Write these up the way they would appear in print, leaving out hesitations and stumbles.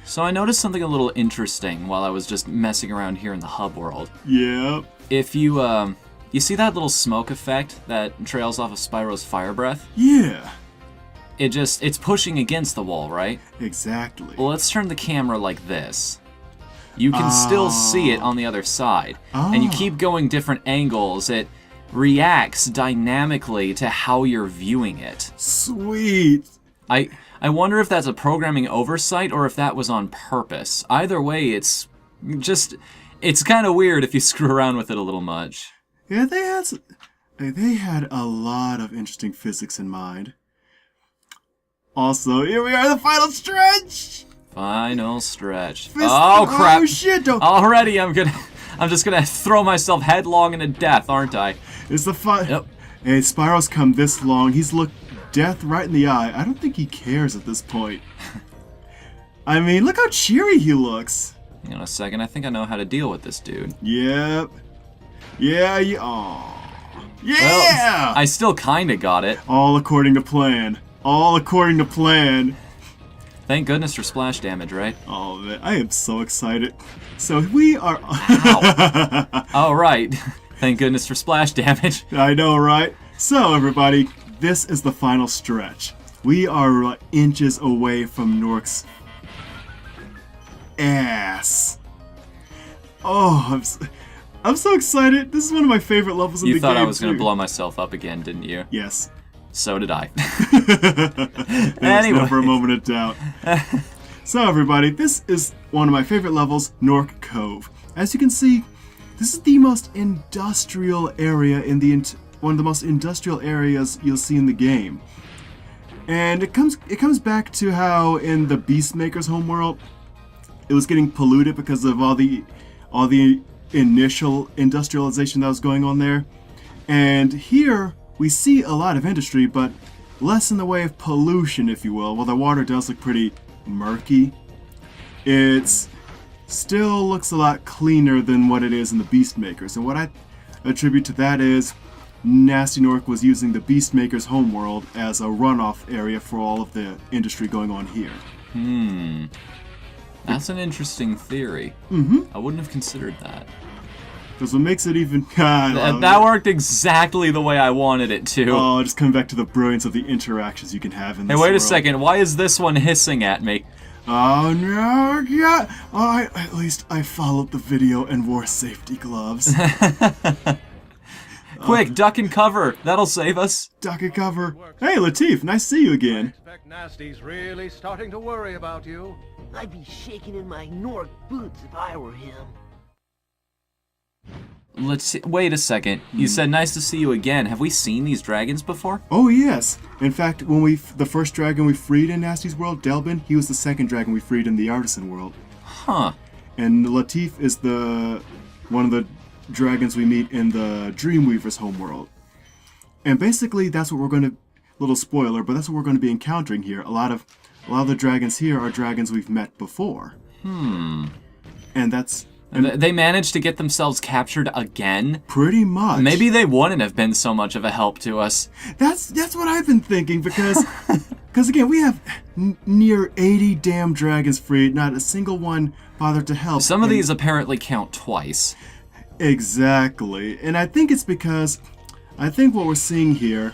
So I noticed something a little interesting while I was just messing around here in the hub world. Yep. If you, you see that little smoke effect that trails off of Spyro's fire breath? Yeah. It's pushing against the wall, right? Exactly. Well, let's turn the camera like this. You can still see it on the other side. And you keep going different angles. It reacts dynamically to how you're viewing it. Sweet. I wonder if that's a programming oversight or if that was on purpose. Either way, it's kind of weird if you screw around with it a little much. Yeah, they had a lot of interesting physics in mind. Also, here we are, the final stretch. Final stretch. Oh crap! Oh shit! Don't. Already, I'm just gonna throw myself headlong into death, aren't I? It's the fun. Yep. Hey, Spyro's come this long. He's looked death right in the eye. I don't think he cares at this point. I mean, look how cheery he looks. Hang on a second. I think I know how to deal with this dude. Yep. Yeah. Aw. Yeah. Well, I still kinda got it. All according to plan. All according to plan. Thank goodness for splash damage, right? Oh man, I am so excited. So we are. Ow. All right. Thank goodness for splash damage. I know, right? So everybody, this is the final stretch. We are inches away from Nork's ass. Oh, I'm so excited. This is one of my favorite levels in the game. You thought I was going to blow myself up again, didn't you? Yes. So did I. There was never a moment of doubt. So everybody, this is one of my favorite levels, Nork Cove. As you can see, this is the most industrial area in the one of the most industrial areas you'll see in the game. And it comes back to how in the Beastmaker's homeworld, it was getting polluted because of all the initial industrialization that was going on there. And here we see a lot of industry, but less in the way of pollution, if you will. While the water does look pretty murky, it still looks a lot cleaner than what it is in the Beastmakers. And what I attribute to that is Nasty Nork was using the Beastmaker's homeworld as a runoff area for all of the industry going on here. That's an interesting theory. I wouldn't have considered that. Because what makes it even... that worked exactly the way I wanted it to. Oh, just coming back to the brilliance of the interactions you can have in this Hey, wait world. a second. Why is this one hissing at me? Oh, no, yeah. At least I followed the video and wore safety gloves. Quick, duck and cover. That'll save us. Duck and cover. Hey, Lateef, nice to see you again. I expect Nasty's really starting to worry about you. I'd be shaking in my Nork boots if I were him. Let's see. Wait a second. You said nice to see you again. Have we seen these dragons before? Oh, yes. In fact, when the first dragon we freed in Nasty's world, Delbin, he was the second dragon we freed in the Artisan world. Huh. And Lateef is one of the dragons we meet in the Dreamweaver's homeworld. And basically, that's what we're going to... Little spoiler, but that's what we're going to be encountering here. A lot of the dragons here are dragons we've met before. And that's... They managed to get themselves captured again? Pretty much. Maybe they wouldn't have been so much of a help to us. That's what I've been thinking, because again, we have near 80 damn dragons freed, not a single one bothered to help. Some of these apparently count twice. Exactly. And I think it's because, I think what we're seeing here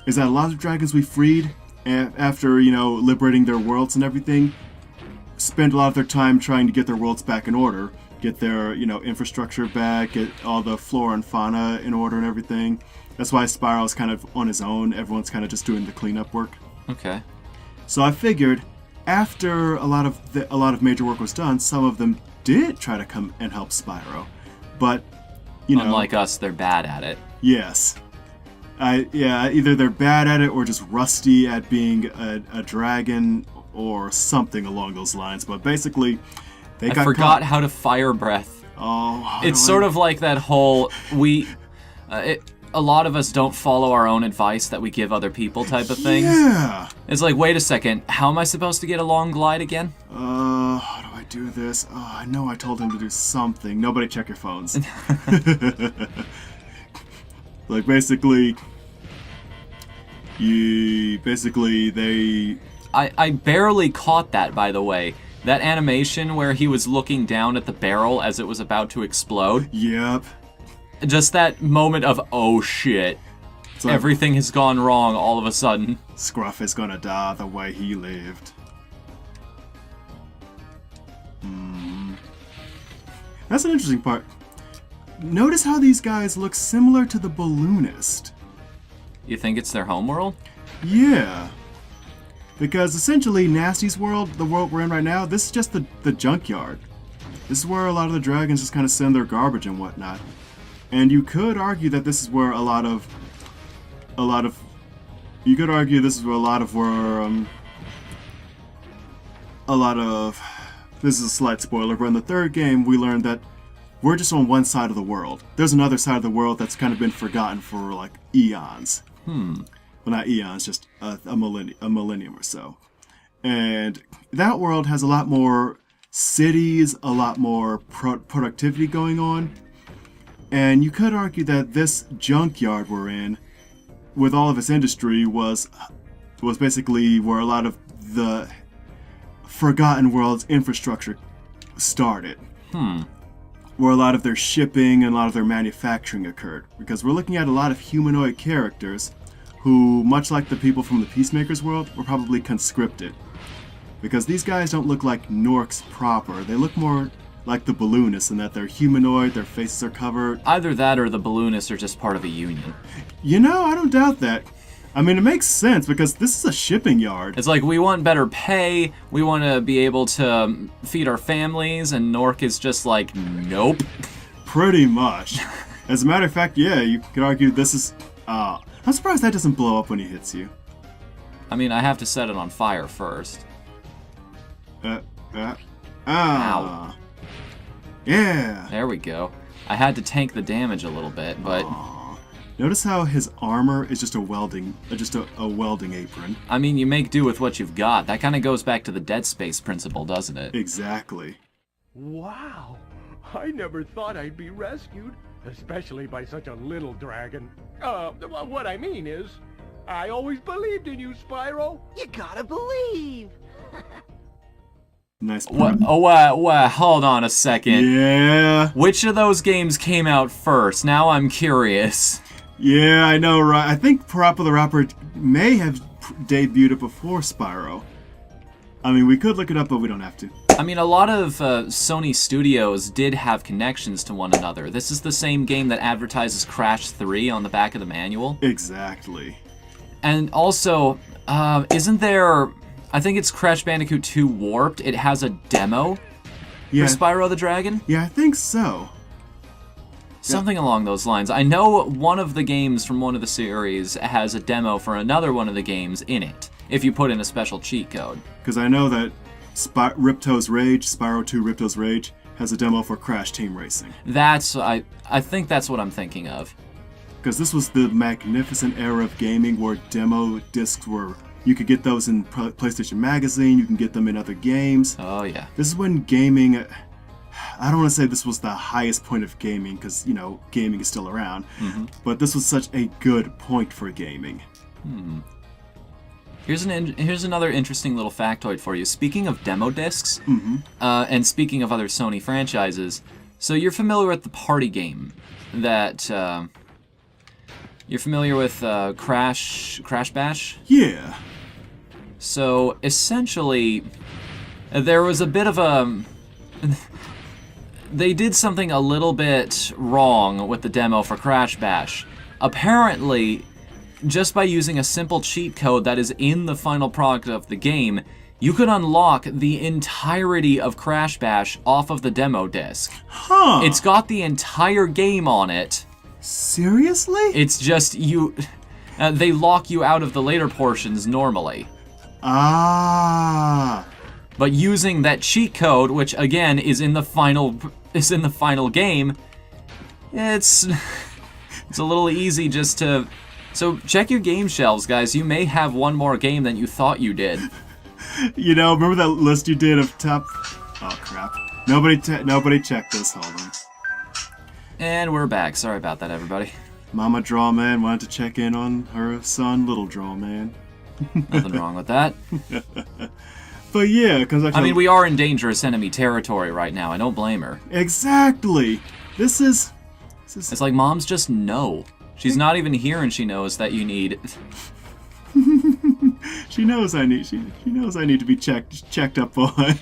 is that a lot of dragons we freed, after, liberating their worlds and everything, spend a lot of their time trying to get their worlds back in order. Get their, infrastructure back, get all the flora and fauna in order and everything. That's why Spyro's kind of on his own. Everyone's kind of just doing the cleanup work. Okay. So I figured, after a lot of major work was done, some of them did try to come and help Spyro, but unlike us, they're bad at it. Yes. Either they're bad at it or just rusty at being a dragon or something along those lines. But basically, they got forgot caught. How to fire breath. Oh, it's sort of like that whole a lot of us don't follow our own advice that we give other people type of things. Yeah. It's like, wait a second, how am I supposed to get a long glide again? How do I do this? Oh, I know I told him to do something. Nobody check your phones. Like basically, I barely caught that, by the way. That animation where he was looking down at the barrel as it was about to explode. Yep. Just that moment of, oh shit. It's like, Everything has gone wrong all of a sudden. Scruff is gonna die the way he lived. That's an interesting part. Notice how these guys look similar to the balloonist. You think it's their homeworld? Yeah. Because essentially, Nasty's world, the world we're in right now, this is just the junkyard. This is where a lot of the dragons just kind of send their garbage and whatnot. And you could argue that this is where this is a slight spoiler, but in the third game we learned that we're just on one side of the world. There's another side of the world that's kind of been forgotten for like eons. Well, not eons, just a millennium or so. And that world has a lot more cities, a lot more productivity going on. And you could argue that this junkyard we're in, with all of its industry, was basically where a lot of the Forgotten World's infrastructure started. Where a lot of their shipping and a lot of their manufacturing occurred. Because we're looking at a lot of humanoid characters who, much like the people from the Peacemaker's world, were probably conscripted. Because these guys don't look like Norks proper. They look more like the balloonists in that they're humanoid, their faces are covered. Either that or the balloonists are just part of a union. You know, I don't doubt that. I mean, it makes sense because this is a shipping yard. It's like, we want better pay, we want to be able to feed our families, and Nork is just like, nope. Pretty much. As a matter of fact, yeah, you could argue this is... I'm surprised that doesn't blow up when he hits you. I mean, I have to set it on fire first. Ow. Yeah. There we go. I had to tank the damage a little bit, but... Notice how his armor is just a welding apron. I mean, you make do with what you've got. That kind of goes back to the Dead Space principle, doesn't it? Exactly. Wow. I never thought I'd be rescued, especially by such a little dragon. What I mean is, I always believed in you, Spyro. You gotta believe. Nice What? pun. Oh, hold on a second. Yeah. Which of those games came out first? Now I'm curious. Yeah, I know, right? I think Parappa the Rapper may have debuted it before Spyro. I mean, we could look it up, but we don't have to. I mean, a lot of Sony studios did have connections to one another. This is the same game that advertises Crash 3 on the back of the manual. Exactly. And also, isn't there... I think it's Crash Bandicoot 2 Warped. It has a demo for Spyro the Dragon. Yeah, I think so. Something along those lines. I know one of the games from one of the series has a demo for another one of the games in it, if you put in a special cheat code. Because I know that Ripto's Rage, Spyro 2 Ripto's Rage, has a demo for Crash Team Racing. I think that's what I'm thinking of. Because this was the magnificent era of gaming where demo discs were... You could get those in PlayStation Magazine, you can get them in other games. Oh, yeah. This is when gaming... I don't want to say this was the highest point of gaming, because, you know, gaming is still around. But this was such a good point for gaming. Here's another interesting little factoid for you. Speaking of demo discs, and speaking of other Sony franchises, so you're familiar with the party game that... You're familiar with Crash Bash? Yeah. So, essentially, there was a bit of a... They did something a little bit wrong with the demo for Crash Bash. Apparently, just by using a simple cheat code that is in the final product of the game, you could unlock the entirety of Crash Bash off of the demo disc. Huh. It's got the entire game on it. Seriously? It's just you... they lock you out of the later portions normally. Ah. But using that cheat code, which again is in the final game, it's a little easy just to... So check your game shelves, guys. You may have one more game than you thought you did. You know, remember that list you did of top... Oh, crap. Nobody checked this. Hold on. And we're back. Sorry about that, everybody. Mama Drawman wanted to check in on her son, Little Drawman. Nothing wrong with that. But yeah, because I mean, we are in dangerous enemy territory right now. I don't blame her. Exactly. This is. It's like moms just know. She's not even here, and she knows that you need. She knows I need. She knows I need to be checked up on.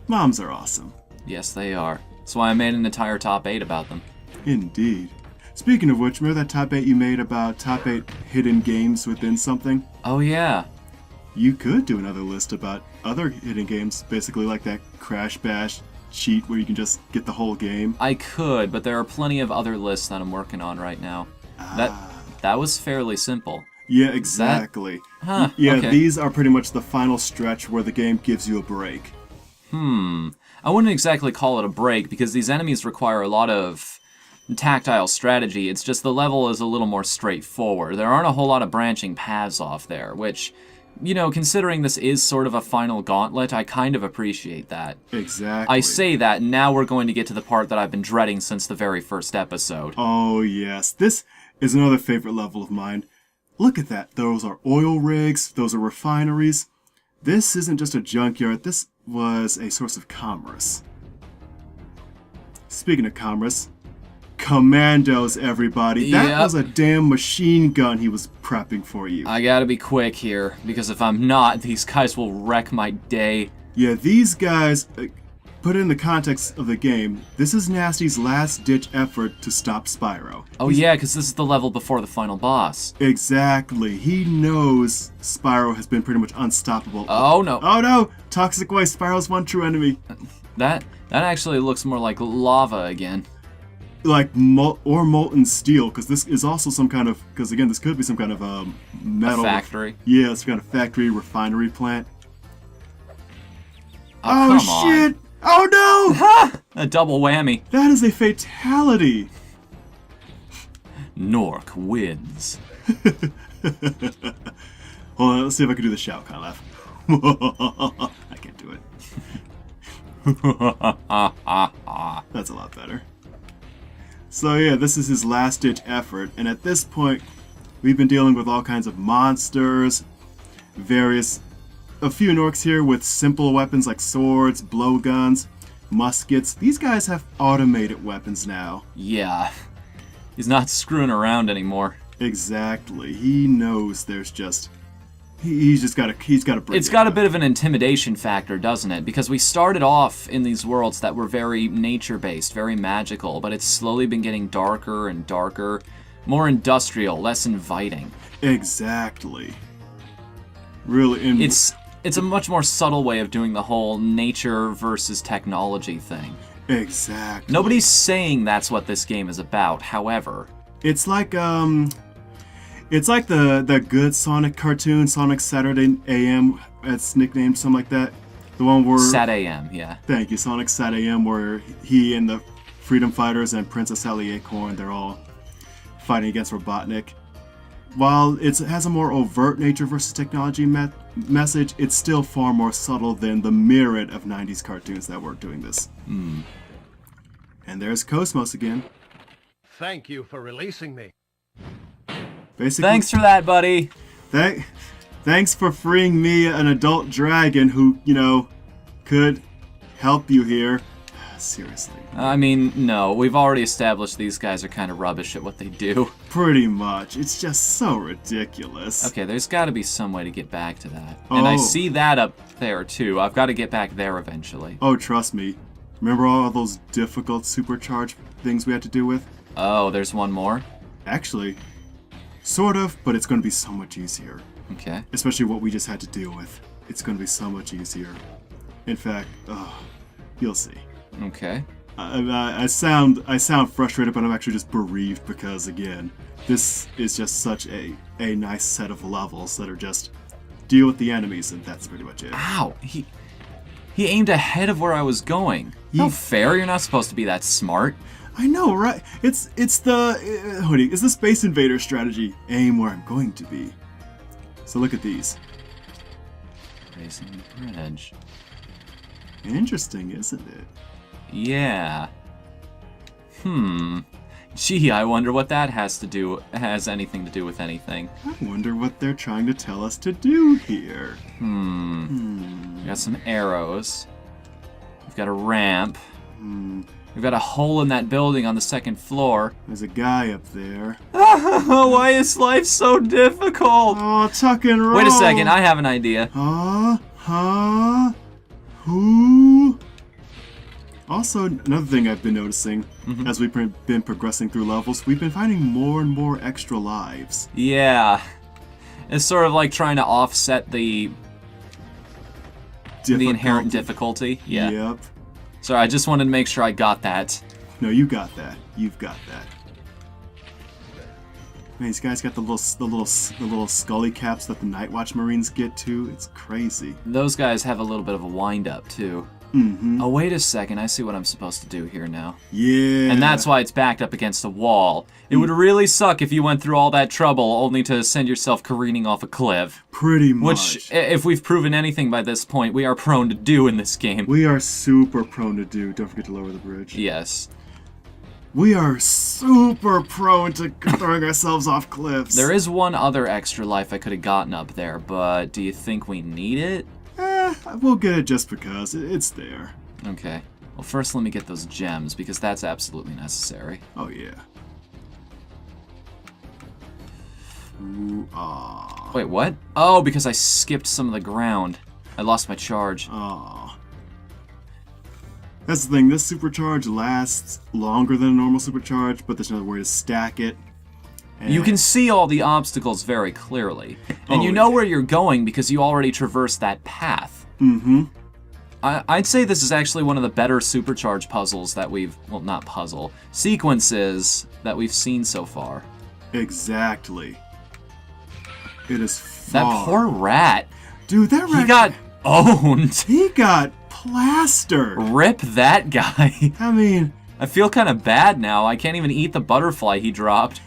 Moms are awesome. Yes, they are. That's why I made an entire top 8 about them. Indeed. Speaking of which, remember that top 8 you made about top 8 hidden games within something? Oh yeah. You could do another list about other hidden games, basically like that Crash Bash cheat where you can just get the whole game. I could, but there are plenty of other lists that I'm working on right now. That was fairly simple. Yeah, exactly. Huh, yeah, okay. These are pretty much the final stretch where the game gives you a break. I wouldn't exactly call it a break, because these enemies require a lot of tactile strategy. It's just the level is a little more straightforward. There aren't a whole lot of branching paths off there, which, you know, considering this is sort of a final gauntlet, I kind of appreciate that. Exactly. I say that, and now we're going to get to the part that I've been dreading since the very first episode. Oh, yes. This is another favorite level of mine. Look at that. Those are oil rigs. Those are refineries. This isn't just a junkyard. This was a source of commerce. Speaking of commerce, commandos, everybody. That Yep. was a damn machine gun he was prepping for you. I gotta be quick here, because if I'm not, these guys will wreck my day. Yeah, these guys, put in the context of the game, this is Nasty's last-ditch effort to stop Spyro. Oh yeah, because this is the level before the final boss. Exactly. He knows Spyro has been pretty much unstoppable. Oh no. Oh no! Toxic Waste, Spyro's one true enemy. That actually looks more like lava again. Like, molten steel, because this is also some kind of, because again, this could be some kind of metal. A factory. Yeah, some kind of factory, refinery plant. Oh, come on. Shit! Oh no! A double whammy. That is a fatality. Nork wins. Hold on, let's see if I can do the Shao Kahn laugh. I can't do it. That's a lot better. So yeah, this is his last-ditch effort, and at this point, we've been dealing with all kinds of monsters, a few Norks here with simple weapons like swords, blowguns, muskets. These guys have automated weapons now. Yeah. He's not screwing around anymore. Exactly. He knows there's just... He's got to bring It's got a bit of an intimidation factor, doesn't it? Because we started off in these worlds that were very nature-based, very magical, but it's slowly been getting darker and darker, more industrial, less inviting. Exactly. Really, It's a much more subtle way of doing the whole nature versus technology thing. Exactly. Nobody's saying that's what this game is about, however. It's like the good Sonic cartoon, Sonic Saturday AM, it's nicknamed something like that. The one where Sat AM, yeah. Thank you, Sonic Sat AM, where he and the Freedom Fighters and Princess Sally Acorn, they're all fighting against Robotnik. While it has a more overt nature versus technology message, it's still far more subtle than the myriad of 90s cartoons that were doing this. And there's Cosmos again. Thank you for releasing me. Basically, Thanks for that, buddy. Thanks for freeing me, an adult dragon who, could help you here. Seriously. I mean, no, we've already established these guys are kind of rubbish at what they do. Pretty much. It's just so ridiculous. Okay, there's got to be some way to get back to that. And I see that up there, too. I've got to get back there eventually. Oh, trust me. Remember all those difficult supercharged things we had to do with? Oh, there's one more? Actually, sort of, but it's going to be so much easier. Okay. Especially what we just had to deal with. It's going to be so much easier. In fact, you'll see. Okay. I sound frustrated, but I'm actually just bereaved because, again, this is just such a nice set of levels that are just deal with the enemies, and that's pretty much it. Ow! He aimed ahead of where I was going. No fair, you're not supposed to be that smart. I know, right? It's the Space Invader strategy. Aim where I'm going to be. So look at these. Raising the bridge. Interesting, isn't it? Yeah. Gee, I wonder what that has anything to do with anything. I wonder what they're trying to tell us to do here. We got some arrows. We've got a ramp. We've got a hole in that building on the second floor. There's a guy up there. Why is life so difficult? Oh, tuck and roll. Wait a second, I have an idea. Who? Also, another thing I've been noticing, as we've been progressing through levels, we've been finding more and more extra lives. Yeah. It's sort of like trying to offset the inherent difficulty. Yeah. Yep. Sorry, I just wanted to make sure I got that. No, you got that. You've got that. Man, these guys got the little scully caps that the Night Watch Marines get too. It's crazy. Those guys have a little bit of a wind-up, too. Oh, wait a second. I see what I'm supposed to do here now. Yeah. And that's why it's backed up against a wall. It would really suck if you went through all that trouble only to send yourself careening off a cliff. Pretty much. Which, if we've proven anything by this point, we are prone to do in this game. We are super prone to do. Don't forget to lower the bridge. Yes. We are super prone to throwing ourselves off cliffs. There is one other extra life I could have gotten up there, but do you think we need it? We'll get it just because. It's there. Okay. Well, first let me get those gems, because that's absolutely necessary. Oh, yeah. Ooh, aw. Wait, what? Oh, because I skipped some of the ground. I lost my charge. Aw. That's the thing, this supercharge lasts longer than a normal supercharge, but there's another way to stack it. You can see all the obstacles very clearly. And you know where you're going because you already traversed that path. I'd say this is actually one of the better supercharge puzzles that we've... Well, not puzzle. Sequences that we've seen so far. Exactly. It is That far. poor rat. Dude, that rat... He got owned. He got plastered. Rip that guy. I mean... I feel kind of bad now. I can't even eat the butterfly he dropped.